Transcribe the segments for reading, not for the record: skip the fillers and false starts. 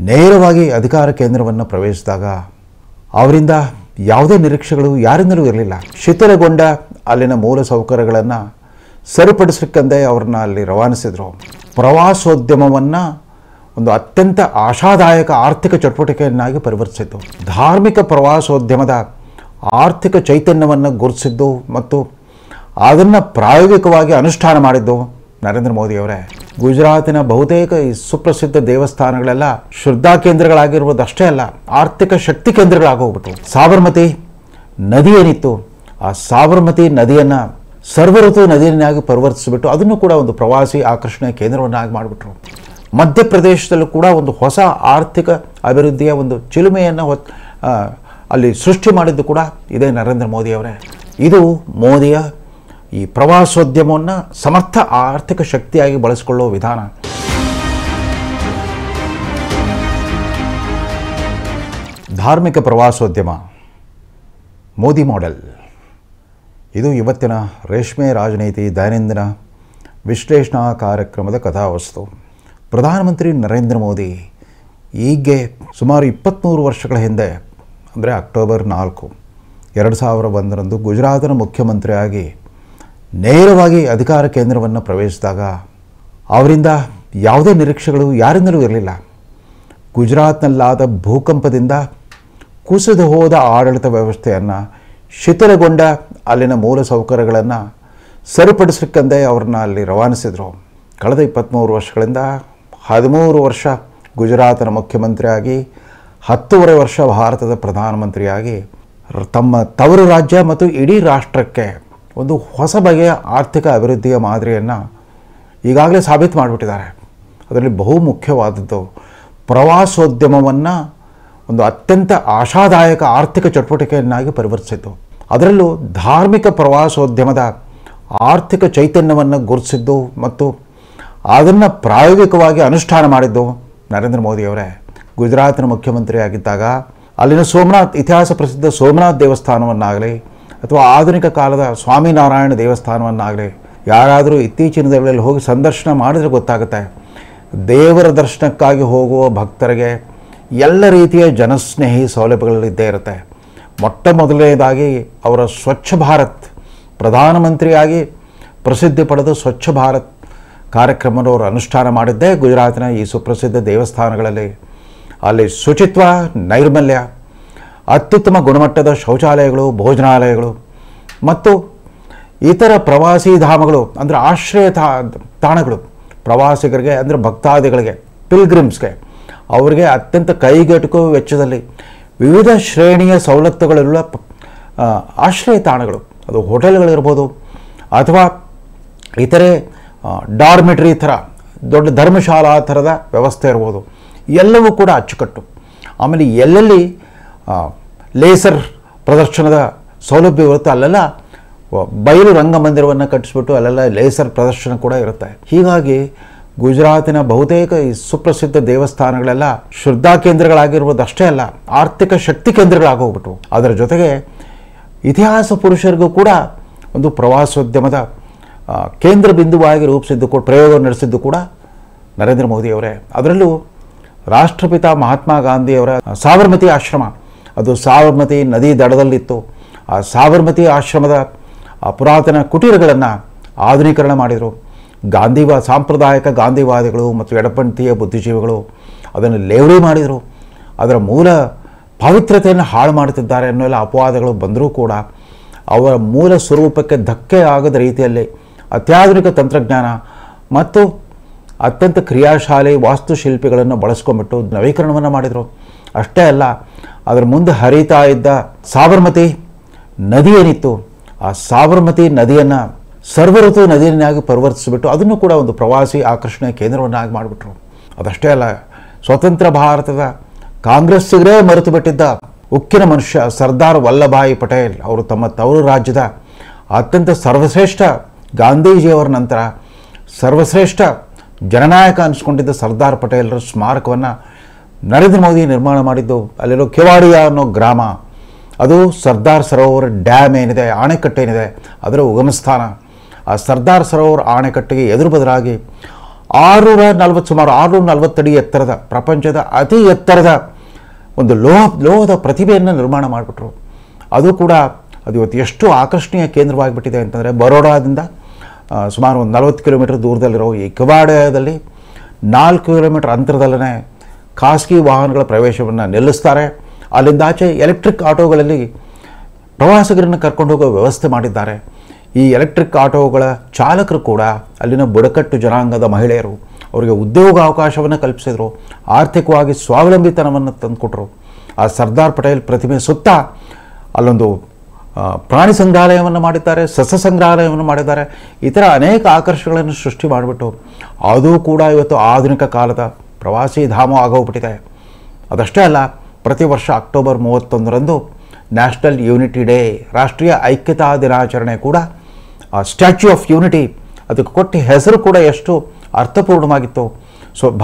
ನೇರವಾಗಿ ಅಧಿಕಾರ ಕೇಂದ್ರವನ್ನು ಪ್ರವೇಶಿಸಿದಾಗ ಅವರಿಂದ ಯಾವುದೇ ನಿರೀಕ್ಷೆಗಳು ಯಾರಿಂದಲೂ ಇರಲಿಲ್ಲ. ಶಿಥಿಲಗೊಂಡ ಅಲ್ಲಿನ ಮೂಲ ಸೌಕರ್ಯಗಳನ್ನು ಸರಿಪಡಿಸಲಿಕ್ಕಂದೇ ಅವ್ರನ್ನ ಅಲ್ಲಿ ರವಾನಿಸಿದರು. ಪ್ರವಾಸೋದ್ಯಮವನ್ನು ಒಂದು ಅತ್ಯಂತ ಆಶಾದಾಯಕ ಆರ್ಥಿಕ ಚಟುವಟಿಕೆಯನ್ನಾಗಿ ಪರಿವರ್ತಿಸಿದ್ದು. ಧಾರ್ಮಿಕ ಪ್ರವಾಸೋದ್ಯಮದ ಆರ್ಥಿಕ ಚೈತನ್ಯವನ್ನು ಗುರುತಿಸಿದ್ದು ಮತ್ತು ಅದನ್ನು ಪ್ರಾಯೋಗಿಕವಾಗಿ ಅನುಷ್ಠಾನ ಮಾಡಿದ್ದು ನರೇಂದ್ರ ಮೋದಿಯವರೇ. ಗುಜರಾತಿನ ಬಹುತೇಕ ಈ ಸುಪ್ರಸಿದ್ಧ ದೇವಸ್ಥಾನಗಳೆಲ್ಲ ಶ್ರದ್ಧಾ ಕೇಂದ್ರಗಳಾಗಿರುವುದಷ್ಟೇ ಅಲ್ಲ, ಆರ್ಥಿಕ ಶಕ್ತಿ ಕೇಂದ್ರಗಳಾಗೋಗ್ಬಿಟ್ಟು. ಸಾಬರಮತಿ ನದಿ ಏನಿತ್ತು, ಆ ಸಾಬರಮತಿ ನದಿಯನ್ನು ಸರ್ವಋತು ನದಿಯನ್ನಾಗಿ ಪರಿವರ್ತಿಸಿಬಿಟ್ಟು ಅದನ್ನು ಕೂಡ ಒಂದು ಪ್ರವಾಸಿ ಆಕರ್ಷಣೆ ಕೇಂದ್ರವನ್ನಾಗಿ ಮಾಡಿಬಿಟ್ರು. ಮಧ್ಯಪ್ರದೇಶದಲ್ಲೂ ಕೂಡ ಒಂದು ಹೊಸ ಆರ್ಥಿಕ ಅಭಿವೃದ್ಧಿಯ ಒಂದು ಚಿಲುಮೆಯನ್ನು ಅಲ್ಲಿ ಸೃಷ್ಟಿ ಮಾಡಿದ್ದು ಕೂಡ ಇದೇ ನರೇಂದ್ರ ಮೋದಿಯವರೇ. ಇದು ಮೋದಿಯ ಈ ಪ್ರವಾಸೋದ್ಯಮವನ್ನು ಸಮರ್ಥ ಆರ್ಥಿಕ ಶಕ್ತಿಯಾಗಿ ಬಳಸಿಕೊಳ್ಳುವ ವಿಧಾನ. ಧಾರ್ಮಿಕ ಪ್ರವಾಸೋದ್ಯಮ ಮೋದಿ ಮಾಡೆಲ್. ಇದು ಇವತ್ತಿನ ರೇಷ್ಮೆ ರಾಜನೀತಿ ದೈನಂದಿನ ವಿಶ್ಲೇಷಣಾ ಕಾರ್ಯಕ್ರಮದ ಕಥಾವಸ್ತು. ಪ್ರಧಾನಮಂತ್ರಿ ನರೇಂದ್ರ ಮೋದಿ ಈಗ್ಗೆ ಸುಮಾರು 23 ವರ್ಷಗಳ ಹಿಂದೆ, ಅಂದರೆ ಅಕ್ಟೋಬರ್ 4, 2001 ಗುಜರಾತಿನ ಮುಖ್ಯಮಂತ್ರಿಯಾಗಿ ನೇರವಾಗಿ ಅಧಿಕಾರ ಕೇಂದ್ರವನ್ನು ಪ್ರವೇಶಿಸಿದಾಗ ಅವರಿಂದ ಯಾವುದೇ ನಿರೀಕ್ಷೆಗಳು ಯಾರಿಂದಲೂ ಇರಲಿಲ್ಲ. ಗುಜರಾತ್ನಲ್ಲಾದ ಭೂಕಂಪದಿಂದ ಕುಸಿದು ಹೋದ ಆಡಳಿತ ವ್ಯವಸ್ಥೆಯನ್ನು, ಶಿಥಿಲಗೊಂಡ ಅಲ್ಲಿನ ಮೂಲ ಸೌಕರ್ಯಗಳನ್ನು ಸರಿಪಡಿಸಲಿಕ್ಕಂದೇ ಅವ್ರನ್ನ ಅಲ್ಲಿ ರವಾನಿಸಿದರು. ಕಳೆದ 23 ವರ್ಷಗಳಿಂದ 13 ವರ್ಷ ಗುಜರಾತಿನ ಮುಖ್ಯಮಂತ್ರಿಯಾಗಿ, 10.5 ವರ್ಷ ಭಾರತದ ಪ್ರಧಾನಮಂತ್ರಿಯಾಗಿ ತಮ್ಮ ತವರು ರಾಜ್ಯ ಮತ್ತು ಇಡೀ ರಾಷ್ಟ್ರಕ್ಕೆ ಒಂದು ಹೊಸ ಬಗೆಯ ಆರ್ಥಿಕ ಅಭಿವೃದ್ಧಿಯ ಮಾದರಿಯನ್ನು ಈಗಾಗಲೇ ಸಾಬೀತು ಮಾಡಿಬಿಟ್ಟಿದ್ದಾರೆ. ಅದರಲ್ಲಿ ಬಹು ಮುಖ್ಯವಾದದ್ದು ಪ್ರವಾಸೋದ್ಯಮವನ್ನು ಒಂದು ಅತ್ಯಂತ ಆಶಾದಾಯಕ ಆರ್ಥಿಕ ಚಟುವಟಿಕೆಯನ್ನಾಗಿ ಪರಿವರ್ತಿಸಿದ್ದು. ಅದರಲ್ಲೂ ಧಾರ್ಮಿಕ ಪ್ರವಾಸೋದ್ಯಮದ ಆರ್ಥಿಕ ಚೈತನ್ಯವನ್ನು ಗುರುತಿಸಿದ್ದು ಮತ್ತು ಅದನ್ನು ಪ್ರಾಯೋಗಿಕವಾಗಿ ಅನುಷ್ಠಾನ ಮಾಡಿದ್ದು ನರೇಂದ್ರ ಮೋದಿಯವರೇ. ಗುಜರಾತಿನ ಮುಖ್ಯಮಂತ್ರಿಯಾಗಿದ್ದಾಗ ಅಲ್ಲಿನ ಸೋಮನಾಥ್, ಇತಿಹಾಸ ಪ್ರಸಿದ್ಧ ಸೋಮನಾಥ್ ದೇವಸ್ಥಾನವನ್ನಾಗಲಿ ಅಥವಾ ಆಧುನಿಕ ಕಾಲದ ಸ್ವಾಮಿನಾರಾಯಣ ದೇವಸ್ಥಾನವನ್ನಾಗಲಿ ಯಾರಾದರೂ ಇತ್ತೀಚಿನ ದಿನಗಳಲ್ಲಿ ಹೋಗಿ ಸಂದರ್ಶನ ಮಾಡಿದರೆ ಗೊತ್ತಾಗುತ್ತೆ, ದೇವರ ದರ್ಶನಕ್ಕಾಗಿ ಹೋಗುವ ಭಕ್ತರಿಗೆ ಎಲ್ಲ ರೀತಿಯ ಜನಸ್ನೇಹಿ ಸೌಲಭ್ಯಗಳಿದ್ದೇ ಇರುತ್ತೆ. ಮೊಟ್ಟ ಮೊದಲನೇದಾಗಿ ಅವರ ಸ್ವಚ್ಛ ಭಾರತ್, ಪ್ರಧಾನಮಂತ್ರಿಯಾಗಿ ಪ್ರಸಿದ್ಧಿ ಪಡೆದು ಸ್ವಚ್ಛ ಭಾರತ್ ಕಾರ್ಯಕ್ರಮವನ್ನು ಅವರು ಅನುಷ್ಠಾನ ಮಾಡಿದ್ದೇ ಗುಜರಾತಿನ ಈ ಸುಪ್ರಸಿದ್ಧ ದೇವಸ್ಥಾನಗಳಲ್ಲಿ. ಅಲ್ಲಿ ಶುಚಿತ್ವ, ನೈರ್ಮಲ್ಯ, ಅತ್ಯುತ್ತಮ ಗುಣಮಟ್ಟದ ಶೌಚಾಲಯಗಳು, ಭೋಜನಾಲಯಗಳು ಮತ್ತು ಇತರ ಪ್ರವಾಸಿ ಧಾಮಗಳು, ಅಂದರೆ ಆಶ್ರಯ ತಾಣಗಳು, ಪ್ರವಾಸಿಗರಿಗೆ ಅಂದರೆ ಭಕ್ತಾದಿಗಳಿಗೆ, ಪಿಲ್ಗ್ರಿಮ್ಸ್ಗೆ ಅವರಿಗೆ ಅತ್ಯಂತ ಕೈಗೆಟುಕುವ ವೆಚ್ಚದಲ್ಲಿ ವಿವಿಧ ಶ್ರೇಣಿಯ ಸವಲತ್ತುಗಳುಳ್ಳ ಆಶ್ರಯ ತಾಣಗಳು, ಅದು ಹೋಟೆಲ್ಗಳಿರ್ಬೋದು ಅಥವಾ ಇತರೆ ಡಾರ್ಮಿಟ್ರಿ ಥರ ದೊಡ್ಡ ಧರ್ಮಶಾಲಾ ಥರದ ವ್ಯವಸ್ಥೆ ಇರ್ಬೋದು, ಎಲ್ಲವೂ ಕೂಡ ಅಚ್ಚುಕಟ್ಟು. ಆಮೇಲೆ ಎಲ್ಲೆಲ್ಲಿ ಲೇಸರ್ ಪ್ರದರ್ಶನದ ಸೌಲಭ್ಯ ಇರುತ್ತೆ ಅಲ್ಲೆಲ್ಲ ಬಯಲು ರಂಗಮಂದಿರವನ್ನು ಕಟ್ಟಿಸ್ಬಿಟ್ಟು ಅಲ್ಲೆಲ್ಲ ಲೇಸರ್ ಪ್ರದರ್ಶನ ಕೂಡ ಇರುತ್ತೆ. ಹೀಗಾಗಿ ಗುಜರಾತಿನ ಬಹುತೇಕ ಈ ಸುಪ್ರಸಿದ್ಧ ದೇವಸ್ಥಾನಗಳೆಲ್ಲ ಶ್ರದ್ಧಾ ಕೇಂದ್ರಗಳಾಗಿರುವುದಷ್ಟೇ ಅಲ್ಲ, ಆರ್ಥಿಕ ಶಕ್ತಿ ಕೇಂದ್ರಗಳಾಗೋಗ್ಬಿಟ್ಟು. ಅದರ ಜೊತೆಗೆ ಇತಿಹಾಸ ಪುರುಷರಿಗೂ ಕೂಡ ಒಂದು ಪ್ರವಾಸೋದ್ಯಮದ ಕೇಂದ್ರ ಬಿಂದುವಾಗಿ ರೂಪಿಸಿದ್ದು ಕೂಡ, ಪ್ರಯೋಗ ನಡೆಸಿದ್ದು ಕೂಡ ನರೇಂದ್ರ ಮೋದಿಯವರೇ. ಅದರಲ್ಲೂ ರಾಷ್ಟ್ರಪಿತ ಮಹಾತ್ಮ ಗಾಂಧಿಯವರ ಸಾಬರಮತಿ ಆಶ್ರಮ, ಅದು ಸಾಬರಮತಿ ನದಿ ದಡದಲ್ಲಿತ್ತು. ಆ ಸಾಬರಮತಿ ಆಶ್ರಮದ ಪುರಾತನ ಕುಟೀರಗಳನ್ನು ಆಧುನೀಕರಣ ಮಾಡಿದರು. ಸಾಂಪ್ರದಾಯಿಕ ಗಾಂಧಿವಾದಿಗಳು ಮತ್ತು ಎಡಪಂಥೀಯ ಬುದ್ಧಿಜೀವಿಗಳು ಅದನ್ನು ಲೇವಡಿ ಮಾಡಿದರು. ಅದರ ಮೂಲ ಪವಿತ್ರತೆಯನ್ನು ಹಾಳು ಮಾಡುತ್ತಿದ್ದಾರೆ ಅನ್ನೋ ಎಲ್ಲ ಅಪವಾದಗಳು ಬಂದರೂ ಕೂಡ ಅವರ ಮೂಲ ಸ್ವರೂಪಕ್ಕೆ ಧಕ್ಕೆ ಆಗದ ರೀತಿಯಲ್ಲಿ ಅತ್ಯಾಧುನಿಕ ತಂತ್ರಜ್ಞಾನ ಮತ್ತು ಅತ್ಯಂತ ಕ್ರಿಯಾಶಾಲಿ ವಾಸ್ತುಶಿಲ್ಪಿಗಳನ್ನು ಬಳಸ್ಕೊಂಡ್ಬಿಟ್ಟು ನವೀಕರಣವನ್ನು ಮಾಡಿದರು. ಅಷ್ಟೇ ಅಲ್ಲ, ಅದರ ಮುಂದೆ ಹರಿತಾ ಇದ್ದ ಸಾಬರಮತಿ ನದಿ ಏನಿತ್ತು, ಆ ಸಾಬರಮತಿ ನದಿಯನ್ನು ಸರ್ವಋತು ನದಿಯನ್ನಾಗಿ ಪರಿವರ್ತಿಸಿಬಿಟ್ಟು ಅದನ್ನು ಕೂಡ ಒಂದು ಪ್ರವಾಸಿ ಆಕರ್ಷಣೆ ಕೇಂದ್ರವನ್ನಾಗಿ ಮಾಡಿಬಿಟ್ರು. ಅದಷ್ಟೇ ಅಲ್ಲ, ಸ್ವತಂತ್ರ ಭಾರತದ ಕಾಂಗ್ರೆಸ್ಸಿಗರೇ ಮರೆತು ಬಿಟ್ಟಿದ್ದ ಉಕ್ಕಿನ ಮನುಷ್ಯ ಸರ್ದಾರ್ ವಲ್ಲಭಾಯಿ ಪಟೇಲ್ ಅವರು ತಮ್ಮ ತವರು ರಾಜ್ಯದ ಅತ್ಯಂತ ಸರ್ವಶ್ರೇಷ್ಠ, ಗಾಂಧೀಜಿಯವರ ನಂತರ ಸರ್ವಶ್ರೇಷ್ಠ ಜನನಾಯಕ ಅನಿಸ್ಕೊಂಡಿದ್ದ ಸರ್ದಾರ್ ಪಟೇಲರ ಸ್ಮಾರಕವನ್ನು ನರೇಂದ್ರ ಮೋದಿ ನಿರ್ಮಾಣ ಮಾಡಿದ್ದು. ಅಲ್ಲಿರೋ ಕೆವಾಡಿಯಾ ಅನ್ನೋ ಗ್ರಾಮ, ಅದು ಸರ್ದಾರ್ ಸರೋವರ ಡ್ಯಾಮ್ ಏನಿದೆ, ಅಣೆಕಟ್ಟೇನಿದೆ, ಅದರ ಉಗಮಸ್ಥಾನ. ಆ ಸರ್ದಾರ್ ಸರೋವರ ಅಣೆಕಟ್ಟಿಗೆ ಎದುರು ಬದಲಾಗಿ ಸುಮಾರು 640 ಅಡಿ ಎತ್ತರದ, ಪ್ರಪಂಚದ ಅತಿ ಎತ್ತರದ ಒಂದು ಲೋಹದ ಪ್ರತಿಭೆಯನ್ನು ನಿರ್ಮಾಣ ಮಾಡಿಬಿಟ್ರು. ಅದು ಇವತ್ತು ಎಷ್ಟು ಆಕರ್ಷಣೀಯ ಕೇಂದ್ರವಾಗಿಬಿಟ್ಟಿದೆ ಅಂತಂದರೆ, ಬರೋಡಾದಿಂದ ಸುಮಾರು ಒಂದು 40 ಕಿಲೋಮೀಟರ್ ದೂರದಲ್ಲಿರೋ ಈ ಕೆವಾಡಿಯಾದಲ್ಲಿ 4 ಕಿಲೋಮೀಟರ್ ಅಂತರದಲ್ಲೇ ಖಾಸಗಿ ವಾಹನಗಳ ಪ್ರವೇಶವನ್ನು ನಿಲ್ಲಿಸ್ತಾರೆ. ಅಲ್ಲಿಂದಾಚೆ ಎಲೆಕ್ಟ್ರಿಕ್ ಆಟೋಗಳಲ್ಲಿ ಪ್ರವಾಸಿಗರನ್ನು ಕರ್ಕೊಂಡು ಹೋಗೋ ವ್ಯವಸ್ಥೆ ಮಾಡಿದ್ದಾರೆ. ಈ ಎಲೆಕ್ಟ್ರಿಕ್ ಆಟೋಗಳ ಚಾಲಕರು ಕೂಡ ಅಲ್ಲಿನ ಬುಡಕಟ್ಟು ಜನಾಂಗದ ಮಹಿಳೆಯರು, ಅವರಿಗೆ ಉದ್ಯೋಗಾವಕಾಶವನ್ನು ಕಲ್ಪಿಸಿದರು, ಆರ್ಥಿಕವಾಗಿ ಸ್ವಾವಲಂಬಿತನವನ್ನು ತಂದುಕೊಟ್ರು. ಆ ಸರ್ದಾರ್ ಪಟೇಲ್ ಪ್ರತಿಮೆ ಸುತ್ತ ಅಲ್ಲೊಂದು ಪ್ರಾಣಿ ಸಂಗ್ರಹಾಲಯವನ್ನು ಮಾಡಿದ್ದಾರೆ, ಸಸ್ಯ ಸಂಗ್ರಹಾಲಯವನ್ನು ಮಾಡಿದ್ದಾರೆ. ಈ ಥರ ಅನೇಕ ಆಕರ್ಷಣೆಗಳನ್ನು ಸೃಷ್ಟಿ ಮಾಡಿಬಿಟ್ಟು ಅದು ಕೂಡ ಇವತ್ತು ಆಧುನಿಕ ಕಾಲದ ಪ್ರವಾಸಿ ಧಾಮ ಆಗೋಗ್ಬಿಟ್ಟಿದೆ. ಅದಷ್ಟೇ ಅಲ್ಲ, ಪ್ರತಿ ವರ್ಷ ಅಕ್ಟೋಬರ್ 31ರಂದು ನ್ಯಾಷನಲ್ ಯೂನಿಟಿ ಡೇ, ರಾಷ್ಟ್ರೀಯ ಐಕ್ಯತಾ ದಿನಾಚರಣೆ ಕೂಡ ಸ್ಟ್ಯಾಚ್ಯೂ ಆಫ್ ಯೂನಿಟಿ, ಅದಕ್ಕೆ ಕೊಟ್ಟ ಹೆಸರು ಕೂಡ ಎಷ್ಟು ಅರ್ಥಪೂರ್ಣವಾಗಿತ್ತು.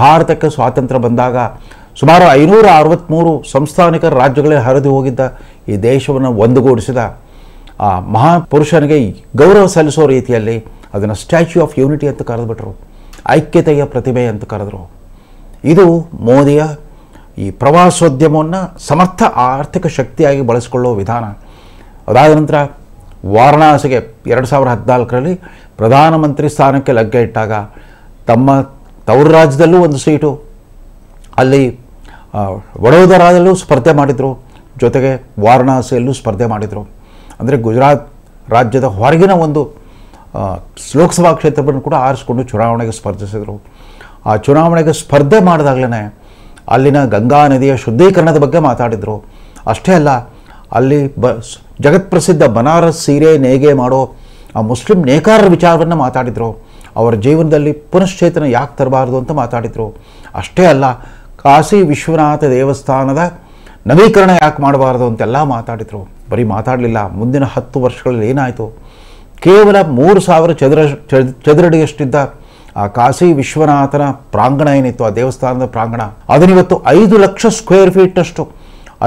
ಭಾರತಕ್ಕೆ ಸ್ವಾತಂತ್ರ್ಯ ಬಂದಾಗ ಸುಮಾರು 563 ಸಂಸ್ಥಾನಿಕ ರಾಜ್ಯಗಳೇ ಹರಿದು ಹೋಗಿದ್ದ ಈ ದೇಶವನ್ನು ಒಂದುಗೂಡಿಸಿದ ಆ ಮಹಾಪುರುಷನಿಗೆ ಗೌರವ ಸಲ್ಲಿಸೋ ರೀತಿಯಲ್ಲಿ ಅದನ್ನು ಸ್ಟ್ಯಾಚ್ಯೂ ಆಫ್ ಯೂನಿಟಿ ಅಂತ ಕರೆದುಬಿಟ್ರು, ಐಕ್ಯತೆಯ ಪ್ರತಿಭೆ ಅಂತ ಕರೆದರು. ಇದು ಮೋದಿಯ ಈ ಪ್ರವಾಸೋದ್ಯಮವನ್ನು ಸಮರ್ಥ ಆರ್ಥಿಕ ಶಕ್ತಿಯಾಗಿ ಬಳಸಿಕೊಳ್ಳುವ ವಿಧಾನ. ಅದಾದ ನಂತರ ವಾರಣಾಸಿಗೆ 2014ರಲ್ಲಿ ಪ್ರಧಾನಮಂತ್ರಿ ಸ್ಥಾನಕ್ಕೆ ಲಗ್ಗೆ ಇಟ್ಟಾಗ ತಮ್ಮ ತವರು ರಾಜ್ಯದಲ್ಲೂ ಒಂದು ಸೀಟು, ಅಲ್ಲಿ ವಡೋದರಾದಲ್ಲೂ ಸ್ಪರ್ಧೆ ಮಾಡಿದರು, ಜೊತೆಗೆ ವಾರಣಾಸಿಯಲ್ಲೂ ಸ್ಪರ್ಧೆ ಮಾಡಿದರು. ಅಂದರೆ ಗುಜರಾತ್ ರಾಜ್ಯದ ಹೊರಗಿನ ಒಂದು ಲೋಕಸಭಾ ಕ್ಷೇತ್ರವನ್ನು ಕೂಡ ಆರಿಸಿಕೊಂಡು ಚುನಾವಣೆಗೆ ಸ್ಪರ್ಧಿಸಿದರು. ಆ ಚುನಾವಣೆಗೆ ಸ್ಪರ್ಧೆ ಮಾಡಿದಾಗಲೇ ಅಲ್ಲಿನ ಗಂಗಾ ನದಿಯ ಶುದ್ಧೀಕರಣದ ಬಗ್ಗೆ ಮಾತಾಡಿದರು. ಅಷ್ಟೇ ಅಲ್ಲ, ಅಲ್ಲಿ ಜಗತ್ಪ್ರಸಿದ್ಧ ಬನಾರಸ್ ಸೀರೆ ನೇಯ್ಗೆ ಮಾಡೋ ಆ ಮುಸ್ಲಿಂ ನೇಕಾರರ ವಿಚಾರವನ್ನು ಮಾತಾಡಿದರು. ಅವರ ಜೀವನದಲ್ಲಿ ಪುನಶ್ಚೇತನ ಯಾಕೆ ತರಬಾರ್ದು ಅಂತ ಮಾತಾಡಿದರು. ಅಷ್ಟೇ ಅಲ್ಲ, ಕಾಶಿ ವಿಶ್ವನಾಥ ದೇವಸ್ಥಾನದ ನವೀಕರಣ ಯಾಕೆ ಮಾಡಬಾರ್ದು ಅಂತೆಲ್ಲ ಮಾತಾಡಿದರು. ಬರೀ ಮಾತಾಡಲಿಲ್ಲ, ಮುಂದಿನ 10 ವರ್ಷಗಳಲ್ಲಿ ಏನಾಯಿತು, ಕೇವಲ 3000 ಚದರಡಿಯಷ್ಟಿದ್ದ ಆ ಕಾಶಿ ವಿಶ್ವನಾಥನ ಪ್ರಾಂಗಣ ಏನಿತ್ತು, ಆ ದೇವಸ್ಥಾನದ ಪ್ರಾಂಗಣ, ಅದನ್ನಿವತ್ತು 5 ಲಕ್ಷ ಸ್ಕ್ವೇರ್ ಫೀಟ್ನಷ್ಟು,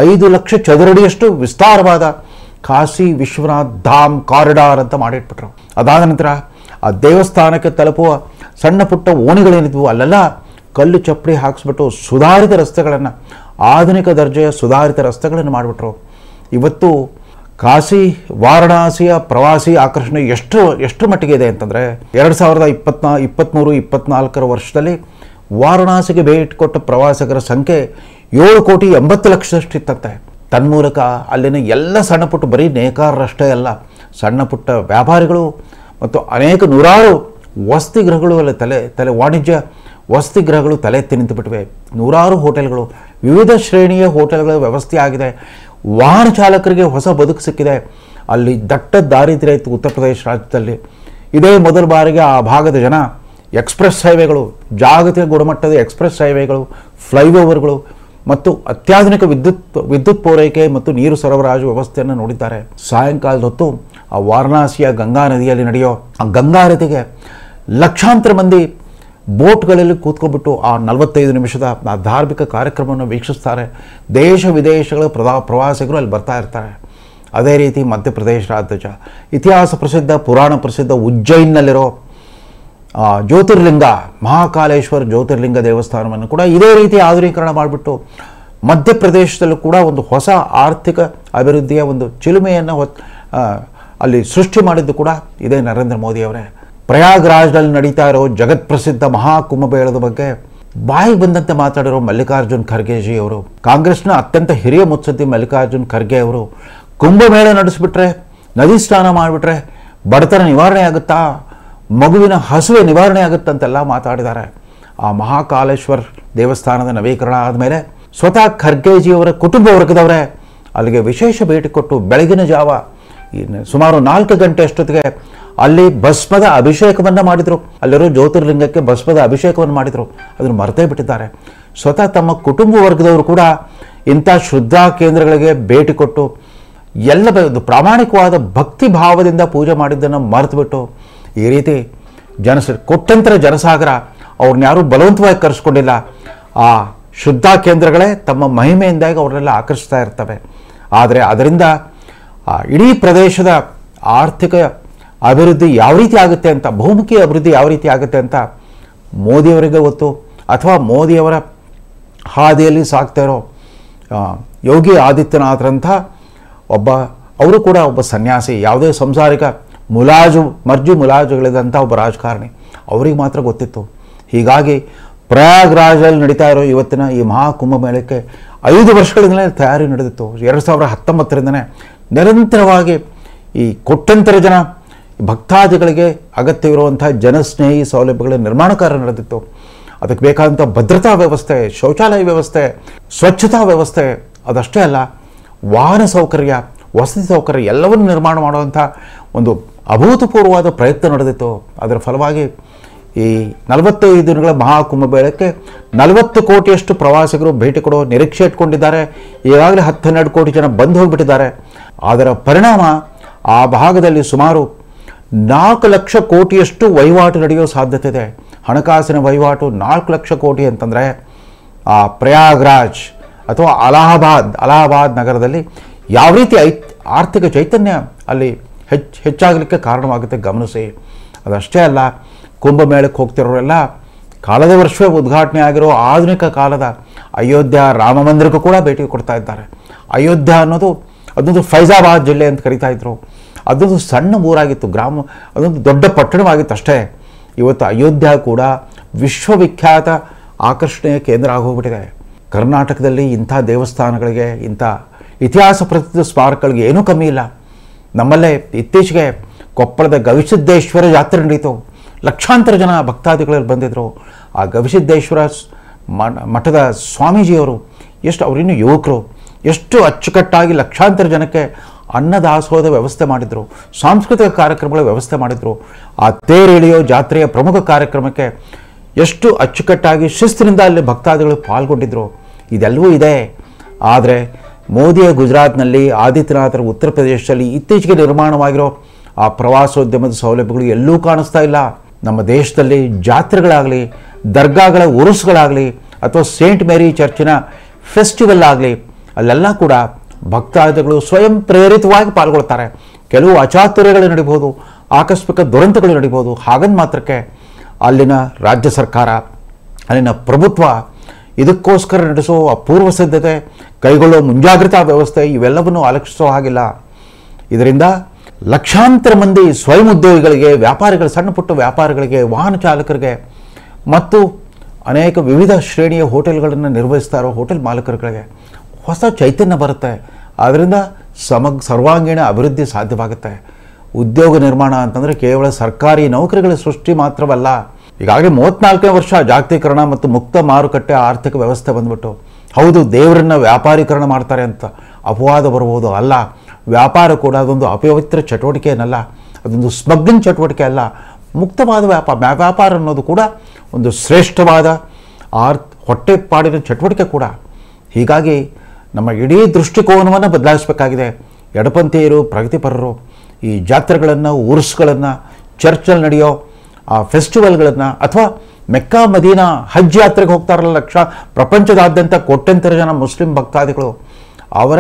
5 ಲಕ್ಷ ಚದರಡಿಯಷ್ಟು ವಿಸ್ತಾರವಾದ ಕಾಶಿ ವಿಶ್ವನಾಥ್ ಧಾಮ್ ಕಾರಿಡಾರ್ ಅಂತ ಮಾಡಿಟ್ಬಿಟ್ರು. ಅದಾದ ನಂತರ ಆ ದೇವಸ್ಥಾನಕ್ಕೆ ತಲುಪುವ ಸಣ್ಣ ಪುಟ್ಟ ಓಣಿಗಳೇನಿದ್ವು ಅಲ್ಲೆಲ್ಲ ಕಲ್ಲು ಚಪ್ಪಡಿ ಹಾಕಿಸ್ಬಿಟ್ಟು ಸುಧಾರಿತ ರಸ್ತೆಗಳನ್ನು, ಆಧುನಿಕ ದರ್ಜೆಯ ಸುಧಾರಿತ ರಸ್ತೆಗಳನ್ನು ಮಾಡಿಬಿಟ್ರು. ಇವತ್ತು ಕಾಶಿ ವಾರಣಾಸಿಯ ಪ್ರವಾಸಿ ಆಕರ್ಷಣೆ ಎಷ್ಟು ಮಟ್ಟಿಗೆ ಇದೆ ಅಂತಂದರೆ, 2023-24 ವರ್ಷದಲ್ಲಿ ವಾರಣಾಸಿಗೆ ಭೇಟಿ ಕೊಟ್ಟ ಪ್ರವಾಸಿಗರ ಸಂಖ್ಯೆ 7,80,00,000 ತನ್ಮೂಲಕ ಅಲ್ಲಿನ ಎಲ್ಲ ಸಣ್ಣ ಪುಟ್ಟ, ಬರೀ ನೇಕಾರರಷ್ಟೇ ಅಲ್ಲ, ಸಣ್ಣ ಪುಟ್ಟ ವ್ಯಾಪಾರಿಗಳು ಮತ್ತು ಅನೇಕ ನೂರಾರು ವಸತಿಗೃಹಗಳು ಅಲ್ಲಿ ತಲೆ ವಾಣಿಜ್ಯ ವಸತಿಗೃಹಗಳು ತಲೆ ಎತ್ತಿ ನಿಂತುಬಿಟ್ಟಿವೆ. ನೂರಾರು ಹೋಟೆಲ್ಗಳು, ವಿವಿಧ ಶ್ರೇಣಿಯ ಹೋಟೆಲ್ಗಳ ವ್ಯವಸ್ಥೆ ಆಗಿದೆ. ವಾಹನ ಚಾಲಕರಿಗೆ ಹೊಸ ಬದುಕು ಸಿಕ್ಕಿದೆ. ಅಲ್ಲಿ ದಟ್ಟ ದಾರಿದ್ರ್ಯ ಇತ್ತು ಉತ್ತರ ಪ್ರದೇಶ ರಾಜ್ಯದಲ್ಲಿ. ಇದೇ ಮೊದಲ ಬಾರಿಗೆ ಆ ಭಾಗದ ಜನ ಎಕ್ಸ್ಪ್ರೆಸ್ ಹೈವೇಗಳು, ಜಾಗತಿಕ ಗುಣಮಟ್ಟದ ಎಕ್ಸ್ಪ್ರೆಸ್ ಹೈವೇಗಳು, ಫ್ಲೈಓವರ್ಗಳು ಮತ್ತು ಅತ್ಯಾಧುನಿಕ ವಿದ್ಯುತ್ ಪೂರೈಕೆ ಮತ್ತು ನೀರು ಸರಬರಾಜು ವ್ಯವಸ್ಥೆಯನ್ನು ನೋಡಿದ್ದಾರೆ. ಸಾಯಂಕಾಲದ ಹೊತ್ತು ಆ ವಾರಣಾಸಿಯ ಗಂಗಾ ನದಿಯಲ್ಲಿ ನಡೆಯೋ ಆ ಗಂಗಾ ನದಿಗೆ ಲಕ್ಷಾಂತರ ಮಂದಿ ಬೋಟ್ಗಳಲ್ಲಿ ಕೂತ್ಕೊಂಡ್ಬಿಟ್ಟು ಆ 45 ನಿಮಿಷದ ಆ ಧಾರ್ಮಿಕ ಕಾರ್ಯಕ್ರಮವನ್ನು ವೀಕ್ಷಿಸ್ತಾರೆ. ದೇಶ ವಿದೇಶಗಳ ಪ್ರವಾಸಿಗರು ಅಲ್ಲಿ ಬರ್ತಾ ಇರ್ತಾರೆ. ಅದೇ ರೀತಿ ಮಧ್ಯಪ್ರದೇಶ ರಾಜ್ಯದ ಇತಿಹಾಸ ಪ್ರಸಿದ್ಧ, ಪುರಾಣ ಪ್ರಸಿದ್ಧ ಉಜ್ಜಯಿನ್ನಲ್ಲಿರೋ ಜ್ಯೋತಿರ್ಲಿಂಗ, ಮಹಾಕಾಲೇಶ್ವರ ಜ್ಯೋತಿರ್ಲಿಂಗ ದೇವಸ್ಥಾನವನ್ನು ಕೂಡ ಇದೇ ರೀತಿ ಆಧುನೀಕರಣ ಮಾಡಿಬಿಟ್ಟು ಮಧ್ಯಪ್ರದೇಶದಲ್ಲೂ ಕೂಡ ಒಂದು ಹೊಸ ಆರ್ಥಿಕ ಅಭಿವೃದ್ಧಿಯ ಒಂದು ಚಿಲುಮೆಯನ್ನು ಅಲ್ಲಿ ಸೃಷ್ಟಿ ಮಾಡಿದ್ದು ಕೂಡ ಇದೇ ನರೇಂದ್ರ ಮೋದಿಯವರೇ. ಪ್ರಯಾಗ್ರಾಜ್ನಲ್ಲಿ ನಡೀತಾ ಇರೋ ಜಗತ್ಪ್ರಸಿದ್ಧ ಮಹಾಕುಂಭಮೇಳದ ಬಗ್ಗೆ ಬಾಯಿಗೆ ಬಂದಂತೆ ಮಾತಾಡಿರೋ ಮಲ್ಲಿಕಾರ್ಜುನ್ ಖರ್ಗೆಜಿ ಅವರು, ಕಾಂಗ್ರೆಸ್ನ ಅತ್ಯಂತ ಹಿರಿಯ ಮುತ್ಸದ್ದಿ ಮಲ್ಲಿಕಾರ್ಜುನ್ ಖರ್ಗೆ ಅವರು, ಕುಂಭಮೇಳ ನಡೆಸಿಬಿಟ್ರೆ, ನದಿ ಸ್ನಾನ ಮಾಡಿಬಿಟ್ರೆ ಬಡತನ ನಿವಾರಣೆ ಆಗುತ್ತಾ, ಮಗುವಿನ ಹಸುವೆ ನಿವಾರಣೆ ಆಗುತ್ತಂತೆಲ್ಲ ಮಾತಾಡಿದ್ದಾರೆ. ಆ ಮಹಾಕಾಲೇಶ್ವರ್ ದೇವಸ್ಥಾನದ ನವೀಕರಣ ಆದಮೇಲೆ ಸ್ವತಃ ಖರ್ಗೆಜಿಯವರ ಕುಟುಂಬ ವರ್ಗದವರೇ ಅಲ್ಲಿಗೆ ವಿಶೇಷ ಭೇಟಿ ಕೊಟ್ಟು ಬೆಳಗಿನ ಜಾವ ಸುಮಾರು 4 ಗಂಟೆ ಅಷ್ಟೊತ್ತಿಗೆ ಅಲ್ಲಿ ಭಸ್ಮದ ಅಭಿಷೇಕವನ್ನು ಮಾಡಿದರು. ಅಲ್ಲಿರೋ ಜ್ಯೋತಿರ್ಲಿಂಗಕ್ಕೆ ಭಸ್ಮದ ಅಭಿಷೇಕವನ್ನು ಮಾಡಿದರು. ಅದನ್ನು ಮರೆತೇ ಬಿಟ್ಟಿದ್ದಾರೆ. ಸ್ವತಃ ತಮ್ಮ ಕುಟುಂಬ ವರ್ಗದವರು ಕೂಡ ಇಂಥ ಶ್ರದ್ಧಾ ಕೇಂದ್ರಗಳಿಗೆ ಭೇಟಿ ಕೊಟ್ಟು ಎಲ್ಲ ಪ್ರಾಮಾಣಿಕವಾದ ಭಕ್ತಿ ಭಾವದಿಂದ ಪೂಜೆ ಮಾಡಿದ್ದನ್ನು ಮರೆತುಬಿಟ್ಟು ಈ ರೀತಿ ಕೋಟ್ಯಂತರ ಜನಸಾಗರ, ಅವ್ರನ್ನ ಯಾರೂ ಬಲವಂತವಾಗಿ ಕರೆಸ್ಕೊಂಡಿಲ್ಲ. ಆ ಶ್ರದ್ಧಾ ಕೇಂದ್ರಗಳೇ ತಮ್ಮ ಮಹಿಮೆಯಿಂದಾಗಿ ಅವ್ರನ್ನೆಲ್ಲ ಆಕರ್ಷಿಸ್ತಾ ಇರ್ತವೆ. ಆದರೆ ಅದರಿಂದ ಇಡೀ ಪ್ರದೇಶದ ಆರ್ಥಿಕ ಅಭಿವೃದ್ಧಿ ಯಾವ ರೀತಿ ಆಗುತ್ತೆ ಅಂತ, ಬಹುಮುಖಿ ಅಭಿವೃದ್ಧಿ ಯಾವ ರೀತಿ ಆಗುತ್ತೆ ಅಂತ ಮೋದಿಯವರಿಗೆ ಗೊತ್ತು, ಅಥವಾ ಮೋದಿಯವರ ಹಾದಿಯಲ್ಲಿ ಸಾಗ್ತಾ ಇರೋ ಯೋಗಿ ಆದಿತ್ಯನಾಥರಂಥ ಅವರು ಕೂಡ ಒಬ್ಬ ಸನ್ಯಾಸಿ, ಯಾವುದೇ ಸಂಸಾರಿಕ ಮುಲಾಜುಗಳಿದಂಥ ಒಬ್ಬ ರಾಜಕಾರಣಿ, ಅವರಿಗೆ ಮಾತ್ರ ಗೊತ್ತಿತ್ತು. ಹೀಗಾಗಿ ಪ್ರಯಾಗ್ರಾಜಲ್ಲಿ ನಡೀತಾ ಇರೋ ಇವತ್ತಿನ ಈ ಮಹಾಕುಂಭಮೇಳಕ್ಕೆ 5 ವರ್ಷಗಳಿಂದಲೇ ತಯಾರಿ ನಡೆದಿತ್ತು. 2019ರಿಂದನೇ ನಿರಂತರವಾಗಿ ಈ ಕೋಟ್ಯಂತರ ಜನ ಭಕ್ತಾದಿಗಳಿಗೆ ಅಗತ್ಯವಿರುವಂಥ ಜನಸ್ನೇಹಿ ಸೌಲಭ್ಯಗಳ ನಿರ್ಮಾಣ ಕಾರ್ಯ ನಡೆದಿತ್ತು. ಅದಕ್ಕೆ ಬೇಕಾದಂಥ ಭದ್ರತಾ ವ್ಯವಸ್ಥೆ, ಶೌಚಾಲಯ ವ್ಯವಸ್ಥೆ, ಸ್ವಚ್ಛತಾ ವ್ಯವಸ್ಥೆ, ಅದಷ್ಟೇ ಅಲ್ಲ ವಾಹನ ಸೌಕರ್ಯ, ವಸತಿ ಸೌಕರ್ಯ ಎಲ್ಲವನ್ನು ನಿರ್ಮಾಣ ಮಾಡುವಂಥ ಒಂದು ಅಭೂತಪೂರ್ವವಾದ ಪ್ರಯತ್ನ ನಡೆದಿತ್ತು. ಅದರ ಫಲವಾಗಿ ಈ 45 ದಿನಗಳ ಮಹಾಕುಂಭಮೇಳಕ್ಕೆ 40 ಕೋಟಿಯಷ್ಟು ಪ್ರವಾಸಿಗರು ಭೇಟಿ ಕೊಡೋ ನಿರೀಕ್ಷೆ ಇಟ್ಕೊಂಡಿದ್ದಾರೆ. ಈಗಾಗಲೇ 10-12 ಕೋಟಿ ಜನ ಬಂದು ಹೋಗಿಬಿಟ್ಟಿದ್ದಾರೆ. ಅದರ ಪರಿಣಾಮ ಆ ಭಾಗದಲ್ಲಿ ಸುಮಾರು 4 ಲಕ್ಷ ಕೋಟಿಯಷ್ಟು ವಹಿವಾಟು ನಡೆಯೋ ಸಾಧ್ಯತೆ ಇದೆ. ಹಣಕಾಸಿನ ವಹಿವಾಟು 4 ಲಕ್ಷ ಕೋಟಿ ಅಂತಂದರೆ ಆ ಪ್ರಯಾಗ್ರಾಜ್ ಅಥವಾ ಅಲಹಾಬಾದ್ ನಗರದಲ್ಲಿ ಯಾವ ರೀತಿ ಆರ್ಥಿಕ ಚೈತನ್ಯ ಅಲ್ಲಿ ಹೆಚ್ಚಾಗಲಿಕ್ಕೆ ಕಾರಣವಾಗುತ್ತೆ ಗಮನಿಸಿ. ಅದಷ್ಟೇ ಅಲ್ಲ, ಕುಂಭಮೇಳಕ್ಕೆ ಹೋಗ್ತಿರೋರೆಲ್ಲ ಕಾಲದ ವರ್ಷವೇ ಉದ್ಘಾಟನೆ ಆಗಿರೋ ಆಧುನಿಕ ಕಾಲದ ಅಯೋಧ್ಯ ರಾಮ ಮಂದಿರಕ್ಕೂ ಕೂಡ ಭೇಟಿ ಕೊಡ್ತಾ ಇದ್ದಾರೆ. ಅಯೋಧ್ಯ ಅನ್ನೋದು ಅದೊಂದು ಫೈಜಾಬಾದ್ ಜಿಲ್ಲೆ ಅಂತ ಕರೀತಾ ಇದ್ರು. ಅದೊಂದು ಸಣ್ಣ ಊರಾಗಿತ್ತು, ಅದೊಂದು ದೊಡ್ಡ ಪಟ್ಟಣವಾಗಿತ್ತು ಅಷ್ಟೇ. ಇವತ್ತು ಅಯೋಧ್ಯ ಕೂಡ ವಿಶ್ವವಿಖ್ಯಾತ ಆಕರ್ಷಣೆಯ ಕೇಂದ್ರ ಆಗೋಗ್ಬಿಟ್ಟಿದೆ. ಕರ್ನಾಟಕದಲ್ಲಿ ಇಂಥ ದೇವಸ್ಥಾನಗಳಿಗೆ, ಇಂಥ ಇತಿಹಾಸ ಪ್ರಸಿದ್ಧ ಸ್ಮಾರಕಗಳಿಗೆ ಏನೂ ಕಮ್ಮಿ ಇಲ್ಲ. ನಮ್ಮಲ್ಲೇ ಇತ್ತೀಚೆಗೆ ಕೊಪ್ಪಳದ ಗವಿಸಿದ್ದೇಶ್ವರ ಜಾತ್ರೆ ನಡೀತು. ಲಕ್ಷಾಂತರ ಜನ ಭಕ್ತಾದಿಗಳಲ್ಲಿ ಬಂದಿದ್ದರು. ಆ ಗವಿಸಿದ್ದೇಶ್ವರ ಮಠದ ಸ್ವಾಮೀಜಿಯವರು ಅವರಿನ್ನೂ ಯುವಕರು, ಎಷ್ಟು ಅಚ್ಚುಕಟ್ಟಾಗಿ ಲಕ್ಷಾಂತರ ಜನಕ್ಕೆ ಅನ್ನದಾಸೋಹದ ವ್ಯವಸ್ಥೆ ಮಾಡಿದರು, ಸಾಂಸ್ಕೃತಿಕ ಕಾರ್ಯಕ್ರಮಗಳ ವ್ಯವಸ್ಥೆ ಮಾಡಿದರು. ಆ ತೇರೆಳೆಯೋ ಜಾತ್ರೆಯ ಪ್ರಮುಖ ಕಾರ್ಯಕ್ರಮಕ್ಕೆ ಎಷ್ಟು ಅಚ್ಚುಕಟ್ಟಾಗಿ ಶಿಸ್ತಿನಿಂದ ಅಲ್ಲಿ ಭಕ್ತಾದಿಗಳು ಪಾಲ್ಗೊಂಡಿದ್ದರು. ಇದೆಲ್ಲವೂ ಇದೆ. ಆದರೆ ಮೋದಿಯ ಗುಜರಾತ್ನಲ್ಲಿ, ಆದಿತ್ಯನಾಥರ ಉತ್ತರ ಪ್ರದೇಶದಲ್ಲಿ ಇತ್ತೀಚೆಗೆ ನಿರ್ಮಾಣವಾಗಿರೋ ಆ ಪ್ರವಾಸೋದ್ಯಮದ ಸೌಲಭ್ಯಗಳು ಎಲ್ಲೂ ಕಾಣಿಸ್ತಾ ಇಲ್ಲ. ನಮ್ಮ ದೇಶದಲ್ಲಿ ಜಾತ್ರೆಗಳಾಗಲಿ, ದರ್ಗಾಗಳ ಉರುಸುಗಳಾಗಲಿ, ಅಥವಾ ಸೇಂಟ್ ಮೇರಿ ಚರ್ಚಿನ ಫೆಸ್ಟಿವಲ್ ಆಗಲಿ, ಅಲ್ಲೆಲ್ಲ ಕೂಡ ಭಕ್ತಾದಿಗಳು ಸ್ವಯಂ ಪ್ರೇರಿತವಾಗಿ ಪಾಲ್ಗೊಳ್ತಾರೆ. ಕೆಲವು ಅಚಾತುರ್ಯಗಳು ನಡೀಬೋದು, ಆಕಸ್ಮಿಕ ದುರಂತಗಳು ನಡೀಬೋದು. ಹಾಗಂದು ಮಾತ್ರಕ್ಕೆ ಅಲ್ಲಿನ ರಾಜ್ಯ ಸರ್ಕಾರ, ಅಲ್ಲಿನ ಪ್ರಭುತ್ವ ಇದಕ್ಕೋಸ್ಕರ ನಡೆಸೋ ಅಪೂರ್ವ ಸಿದ್ಧತೆ, ಕೈಗೊಳ್ಳೋ ಮುಂಜಾಗ್ರತಾ ವ್ಯವಸ್ಥೆ ಇವೆಲ್ಲವನ್ನು ಅಲಕ್ಷಿಸೋ ಹಾಗಿಲ್ಲ. ಇದರಿಂದ ಲಕ್ಷಾಂತರ ಮಂದಿ ಸ್ವಯಂ ಉದ್ಯೋಗಿಗಳಿಗೆ, ಸಣ್ಣ ಪುಟ್ಟ ವ್ಯಾಪಾರಿಗಳಿಗೆ, ವಾಹನ ಚಾಲಕರಿಗೆ ಮತ್ತು ಅನೇಕ ವಿವಿಧ ಶ್ರೇಣಿಯ ಹೋಟೆಲ್ಗಳನ್ನು ನಿರ್ವಹಿಸ್ತಾ ಇರೋ ಹೋಟೆಲ್ ಮಾಲೀಕರುಗಳಿಗೆ ಹೊಸ ಚೈತನ್ಯ ಬರುತ್ತೆ. ಆದ್ದರಿಂದ ಸರ್ವಾಂಗೀಣ ಅಭಿವೃದ್ಧಿ ಸಾಧ್ಯವಾಗುತ್ತೆ. ಉದ್ಯೋಗ ನಿರ್ಮಾಣ ಅಂತಂದರೆ ಕೇವಲ ಸರ್ಕಾರಿ ನೌಕರಿಗಳ ಸೃಷ್ಟಿ ಮಾತ್ರವಲ್ಲ. ಈಗಾಗಲೇ 34ನೇ ವರ್ಷ ಜಾಗತೀಕರಣ ಮತ್ತು ಮುಕ್ತ ಮಾರುಕಟ್ಟೆ ಆರ್ಥಿಕ ವ್ಯವಸ್ಥೆ ಬಂದ್ಬಿಟ್ಟು, ಹೌದು ದೇವರನ್ನು ವ್ಯಾಪಾರೀಕರಣ ಮಾಡ್ತಾರೆ ಅಂತ ಅಪವಾದ ಬರ್ಬೋದು. ಅಲ್ಲ, ವ್ಯಾಪಾರ ಕೂಡ ಅದೊಂದು ಅಪವಿತ್ರ ಚಟುವಟಿಕೆ ಏನಲ್ಲ, ಅದೊಂದು ಸ್ಮಗ್ಲಿಂಗ್ ಚಟುವಟಿಕೆ ಅಲ್ಲ. ಮುಕ್ತವಾದ ವ್ಯಾಪಾರ ಅನ್ನೋದು ಕೂಡ ಒಂದು ಶ್ರೇಷ್ಠವಾದ ಹೊಟ್ಟೆಪಾಡಿನ ಚಟುವಟಿಕೆ ಕೂಡ. ಹೀಗಾಗಿ ನಮ್ಮ ಇಡೀ ದೃಷ್ಟಿಕೋನವನ್ನು ಬದಲಾಯಿಸಬೇಕಾಗಿದೆ. ಎಡಪಂಥೀಯರು, ಪ್ರಗತಿಪರರು ಈ ಜಾತ್ರೆಗಳನ್ನು, ಉರ್ಸ್ಗಳನ್ನು, ಚರ್ಚಲ್ಲಿ ನಡೆಯೋ ಆ ಫೆಸ್ಟಿವಲ್ಗಳನ್ನು, ಅಥವಾ ಮೆಕ್ಕಾ ಮದೀನಾ ಹಜ್ ಯಾತ್ರೆಗೆ ಹೋಗ್ತಾರಲ್ಲ ಪ್ರಪಂಚದಾದ್ಯಂತ ಕೋಟ್ಯಂತರ ಜನ ಮುಸ್ಲಿಂ ಭಕ್ತಾದಿಗಳು, ಅವರ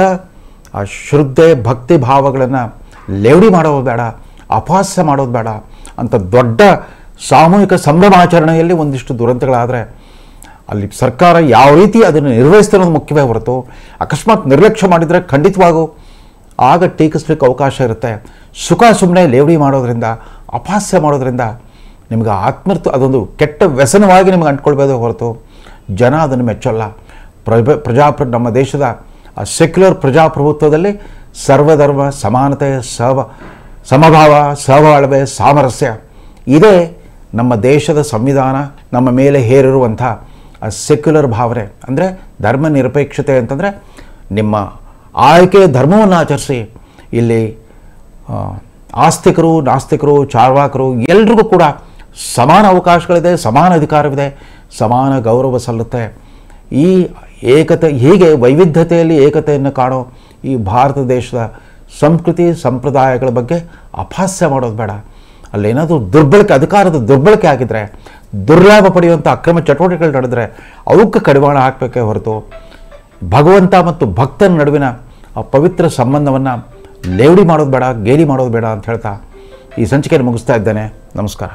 ಆ ಶ್ರದ್ಧೆ ಭಕ್ತಿ ಭಾವಗಳನ್ನು ಲೇವಡಿ ಮಾಡೋದು ಬೇಡ, ಅಪಹಾಸ್ಯ ಮಾಡೋದು ಬೇಡ ಅಂತ ದೊಡ್ಡ ಸಾಮೂಹಿಕ ಸಂಭ್ರಮಾಚರಣೆಯಲ್ಲಿ ಒಂದಿಷ್ಟು ದುರಂತಗಳಾದರೆ ಅಲ್ಲಿ ಸರ್ಕಾರ ಯಾವ ರೀತಿ ಅದನ್ನು ನಿರ್ವಹಿಸ್ತಿರೋದು ಮುಖ್ಯವೇ ಹೊರತು ಅಕಸ್ಮಾತ್ ನಿರ್ಲಕ್ಷ್ಯ ಮಾಡಿದರೆ ಖಂಡಿತವಾಗೂ ಆಗ ಟೀಕಿಸ್ಲಿಕ್ಕೆ ಅವಕಾಶ ಇರುತ್ತೆ. ಸುಮ್ಮನೆ ಲೇವಡಿ ಮಾಡೋದ್ರಿಂದ, ಅಪಹಾಸ್ಯ ಮಾಡೋದ್ರಿಂದ ನಿಮಗೆ ಅದೊಂದು ಕೆಟ್ಟ ವ್ಯಸನವಾಗಿ ನಿಮಗೆ ಅಂಟ್ಕೊಳ್ಬೋದು ಹೊರತು ಜನ ಅದನ್ನು ಮೆಚ್ಚಲ್ಲ. ನಮ್ಮ ದೇಶದ ಸೆಕ್ಯುಲರ್ ಪ್ರಜಾಪ್ರಭುತ್ವದಲ್ಲಿ ಸರ್ವಧರ್ಮ ಸಮಾನತೆ, ಸಮಭಾವ, ಸಹಬಾಳ್ವೆ, ಸಾಮರಸ್ಯ ಇದೇ ನಮ್ಮ ದೇಶದ ಸಂವಿಧಾನ ನಮ್ಮ ಮೇಲೆ ಹೇರಿರುವಂಥ ಸೆಕ್ಯುಲರ್ ಭಾವನೆ. ಅಂದರೆ ಧರ್ಮ ನಿರಪೇಕ್ಷತೆ ಅಂತಂದರೆ ನಿಮ್ಮ ಆಯ್ಕೆಯ ಧರ್ಮವನ್ನು ಆಚರಿಸಿ. ಇಲ್ಲಿ ಆಸ್ತಿಕರು, ನಾಸ್ತಿಕರು, ಚಾರ್ವಾಕರು ಎಲ್ರಿಗೂ ಕೂಡ ಸಮಾನ ಅವಕಾಶಗಳಿದೆ, ಸಮಾನ ಅಧಿಕಾರವಿದೆ, ಸಮಾನ ಗೌರವ ಸಲ್ಲುತ್ತೆ. ಈ ಹೀಗೆ ವೈವಿಧ್ಯತೆಯಲ್ಲಿ ಏಕತೆಯನ್ನು ಕಾಣೋ ಈ ಭಾರತ ದೇಶದ ಸಂಸ್ಕೃತಿ ಸಂಪ್ರದಾಯಗಳ ಬಗ್ಗೆ ಅಪಹಾಸ್ಯ ಮಾಡೋದು ಬೇಡ. ಅಲ್ಲೇನಾದರೂ ಅಧಿಕಾರದ ದುರ್ಬಳಕೆ ಆಗಿದ್ದರೆ, ದುರ್ಲಾಭ ಪಡೆಯುವಂಥ ಅಕ್ರಮ ಚಟುವಟಿಕೆಗಳು ನಡೆದರೆ ಅವಕ್ಕೆ ಕಡಿವಾಣ ಹಾಕಬೇಕೇ ಹೊರತು ಭಗವಂತ ಮತ್ತು ಭಕ್ತನ ನಡುವಿನ ಆ ಪವಿತ್ರ ಸಂಬಂಧವನ್ನು ಲೇವಡಿ ಮಾಡೋದು ಬೇಡ, ಗೇಲಿ ಮಾಡೋದು ಬೇಡ ಅಂತ ಹೇಳ್ತಾ ಈ ಸಂಚಿಕೆಯನ್ನು ಮುಗಿಸ್ತಾ ಇದ್ದೇನೆ. ನಮಸ್ಕಾರ.